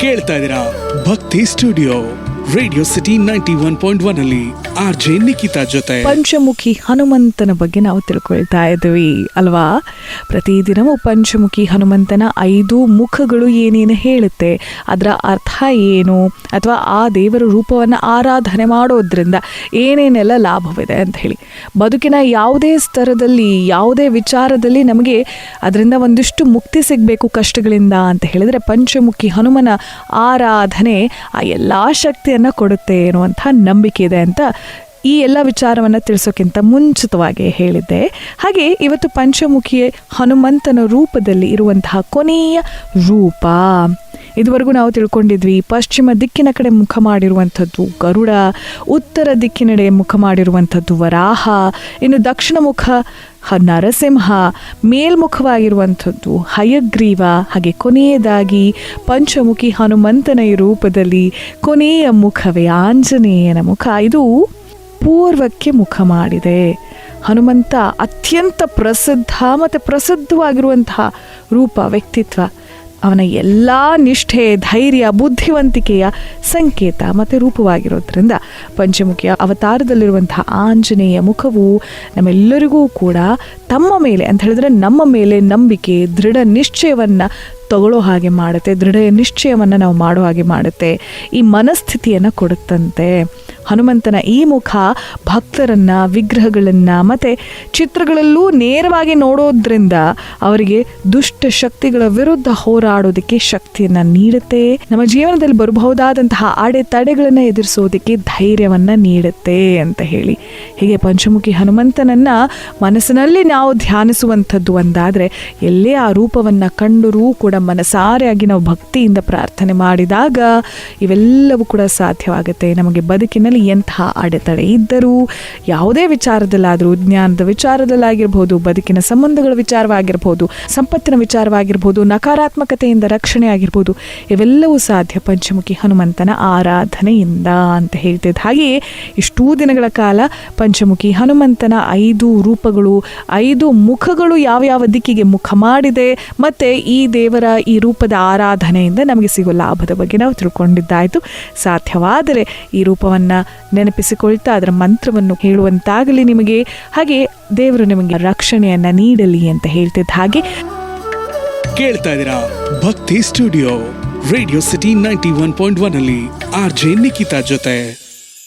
ಕೇಳ್ತಾ ಇದ್ದೀರಾ ಭಕ್ತಿ ಸ್ಟುಡಿಯೋ ರೇಡಿಯೋ ಸಿಟಿ 91.1 ಅಲ್ಲಿ RJ ನಿಖಿತಾ ಜೊತೆ. ಪಂಚಮುಖಿ ಹನುಮಂತನ ಬಗ್ಗೆ ನಾವು ತಿಳ್ಕೊಳ್ತಾ ಇದ್ವಿ ಅಲ್ವಾ? ಪ್ರತಿದಿನವೂ ಪಂಚಮುಖಿ ಹನುಮಂತನ 5 ಮುಖಗಳು ಏನೇನು ಹೇಳುತ್ತೆ, ಅದರ ಅರ್ಥ ಏನು, ಅಥವಾ ಆ ದೇವರ ರೂಪವನ್ನು ಆರಾಧನೆ ಮಾಡೋದ್ರಿಂದ ಏನೇನೆಲ್ಲ ಲಾಭವಿದೆ ಅಂತ ಹೇಳಿ, ಬದುಕಿನ ಯಾವುದೇ ಸ್ತರದಲ್ಲಿ ಯಾವುದೇ ವಿಚಾರದಲ್ಲಿ ನಮಗೆ ಅದರಿಂದ ಒಂದಿಷ್ಟು ಮುಕ್ತಿ ಸಿಗಬೇಕು ಕಷ್ಟಗಳಿಂದ ಅಂತ ಹೇಳಿದರೆ ಪಂಚಮುಖಿ ಹನುಮನ ಆರಾಧನೆ ಆ ಎಲ್ಲ ಶಕ್ತಿಯನ್ನು ಕೊಡುತ್ತೆ ಎನ್ನುವಂಥ ನಂಬಿಕೆ ಇದೆ ಅಂತ ಈ ಎಲ್ಲ ವಿಚಾರವನ್ನು ತಿಳಿಸೋಕ್ಕಿಂತ ಮುಂಚಿತವಾಗಿ ಹೇಳಿದ್ದೆ. ಹಾಗೆ ಇವತ್ತು ಪಂಚಮುಖಿ ಹನುಮಂತನ ರೂಪದಲ್ಲಿ ಇರುವಂತಹ ಕೊನೆಯ ರೂಪ, ಇದುವರೆಗೂ ನಾವು ತಿಳ್ಕೊಂಡಿದ್ವಿ ಪಶ್ಚಿಮ ದಿಕ್ಕಿನ ಕಡೆ ಮುಖ ಮಾಡಿರುವಂಥದ್ದು ಗರುಡ, ಉತ್ತರ ದಿಕ್ಕಿನೆಡೆ ಮುಖ ಮಾಡಿರುವಂಥದ್ದು ವರಾಹ, ಇನ್ನು ದಕ್ಷಿಣ ಮುಖ ನರಸಿಂಹ, ಮೇಲ್ಮುಖವಾಗಿರುವಂಥದ್ದು ಹಯಗ್ರೀವ, ಹಾಗೆ ಕೊನೆಯದಾಗಿ ಪಂಚಮುಖಿ ಹನುಮಂತನ ಈ ರೂಪದಲ್ಲಿ ಕೊನೆಯ ಮುಖವೇ ಆಂಜನೇಯನ ಮುಖ. ಇದು ಪೂರ್ವಕ್ಕೆ ಮುಖ ಮಾಡಿದೆ. ಹನುಮಂತ ಅತ್ಯಂತ ಪ್ರಸಿದ್ಧ ಮತ್ತು ಪ್ರಸಿದ್ಧವಾಗಿರುವಂತಹ ರೂಪ, ವ್ಯಕ್ತಿತ್ವ, ಅವನ ಎಲ್ಲ ನಿಷ್ಠೆ, ಧೈರ್ಯ, ಬುದ್ಧಿವಂತಿಕೆಯ ಸಂಕೇತ ಮತ್ತು ರೂಪವಾಗಿರೋದ್ರಿಂದ ಪಂಚಮುಖಿಯ ಅವತಾರದಲ್ಲಿರುವಂತಹ ಆಂಜನೇಯ ಮುಖವು ನಮ್ಮೆಲ್ಲರಿಗೂ ಕೂಡ ತಮ್ಮ ಮೇಲೆ ಅಂತ ಹೇಳಿದ್ರೆ ನಮ್ಮ ಮೇಲೆ ನಂಬಿಕೆ, ದೃಢ ನಿಶ್ಚಯವನ್ನು ತಗೊಳ್ಳೋ ಹಾಗೆ ಮಾಡುತ್ತೆ, ದೃಢ ನಿಶ್ಚಯವನ್ನು ನಾವು ಮಾಡೋ ಹಾಗೆ ಮಾಡುತ್ತೆ, ಈ ಮನಸ್ಥಿತಿಯನ್ನು ಕೊಡುತ್ತಂತೆ. ಹನುಮಂತನ ಈ ಮುಖ ಭಕ್ತರನ್ನು, ವಿಗ್ರಹಗಳನ್ನು ಮತ್ತು ಚಿತ್ರಗಳಲ್ಲೂ ನೇರವಾಗಿ ನೋಡೋದ್ರಿಂದ ಅವರಿಗೆ ದುಷ್ಟ ಶಕ್ತಿಗಳ ವಿರುದ್ಧ ಹೋರಾಡೋದಕ್ಕೆ ಶಕ್ತಿಯನ್ನು ನೀಡುತ್ತೆ, ನಮ್ಮ ಜೀವನದಲ್ಲಿ ಬರಬಹುದಾದಂತಹ ಅಡೆತಡೆಗಳನ್ನು ಎದುರಿಸೋದಕ್ಕೆ ಧೈರ್ಯವನ್ನು ನೀಡುತ್ತೆ ಅಂತ ಹೇಳಿ, ಹೀಗೆ ಪಂಚಮುಖಿ ಹನುಮಂತನನ್ನು ಮನಸ್ಸಿನಲ್ಲಿ ನಾವು ಧ್ಯಾನಿಸುವಂಥದ್ದು ಒಂದಾದರೆ, ಎಲ್ಲೇ ಆ ರೂಪವನ್ನು ಕಂಡರೂ ಕೂಡ ಮನಸಾರೆಯಾಗಿ ನಾವು ಭಕ್ತಿಯಿಂದ ಪ್ರಾರ್ಥನೆ ಮಾಡಿದಾಗ ಇವೆಲ್ಲವೂ ಕೂಡ ಸಾಧ್ಯವಾಗುತ್ತೆ. ನಮಗೆ ಬದುಕಿನಲ್ಲಿ ಎಂತಹ ಅಡೆತಡೆ ಇದ್ದರೂ, ಯಾವುದೇ ವಿಚಾರದಲ್ಲಾದರೂ, ಜ್ಞಾನದ ವಿಚಾರದಲ್ಲಾಗಿರ್ಬೋದು, ಬದುಕಿನ ಸಂಬಂಧಗಳ ವಿಚಾರವಾಗಿರ್ಬೋದು, ಸಂಪತ್ತಿನ ವಿಚಾರವಾಗಿರ್ಬೋದು, ನಕಾರಾತ್ಮಕತೆಯಿಂದ ರಕ್ಷಣೆ ಆಗಿರ್ಬೋದು, ಇವೆಲ್ಲವೂ ಸಾಧ್ಯ ಪಂಚಮುಖಿ ಹನುಮಂತನ ಆರಾಧನೆಯಿಂದ ಅಂತ ಹೇಳ್ತಿದ್ದ ಹಾಗೆಯೇ ಇಷ್ಟೂ ದಿನಗಳ ಕಾಲ ಪಂಚಮುಖಿ ಹನುಮಂತನ 5 ರೂಪಗಳು, 5 ಮುಖಗಳು ಯಾವ್ಯಾವ ದಿಕ್ಕಿಗೆ ಮುಖ ಮಾಡಿದೆ ಮತ್ತು ಈ ದೇವರ ಈ ರೂಪದ ಆರಾಧನೆಯಿಂದ ನಮಗೆ ಸಿಗೋ ಲಾಭದ ಬಗ್ಗೆ ನಾವು ತಿಳ್ಕೊಂಡಿದ್ದಾಯಿತು. ಸಾಧ್ಯವಾದರೆ ಈ ರೂಪವನ್ನು ನೆನಪಿಸಿಕೊಳ್ತಾ ಅದರ ಮಂತ್ರವನ್ನು ಹೇಳುವಂತಾಗಲಿ ನಿಮಗೆ, ಹಾಗೆ ದೇವರು ನಿಮಗೆ ರಕ್ಷಣೆಯನ್ನು ನೀಡಲಿ ಅಂತ ಹೇಳ್ತಿದ್ದ ಹಾಗೆ ಕೇಳ್ತಾ ಇದ್ದೀರಾ ಭಕ್ತಿ ಸ್ಟುಡಿಯೋ ರೇಡಿಯೋ ಸಿಟಿ 91.1 ಅಲ್ಲಿ RJ ನಿಖಿತಾ ಜೊತೆ.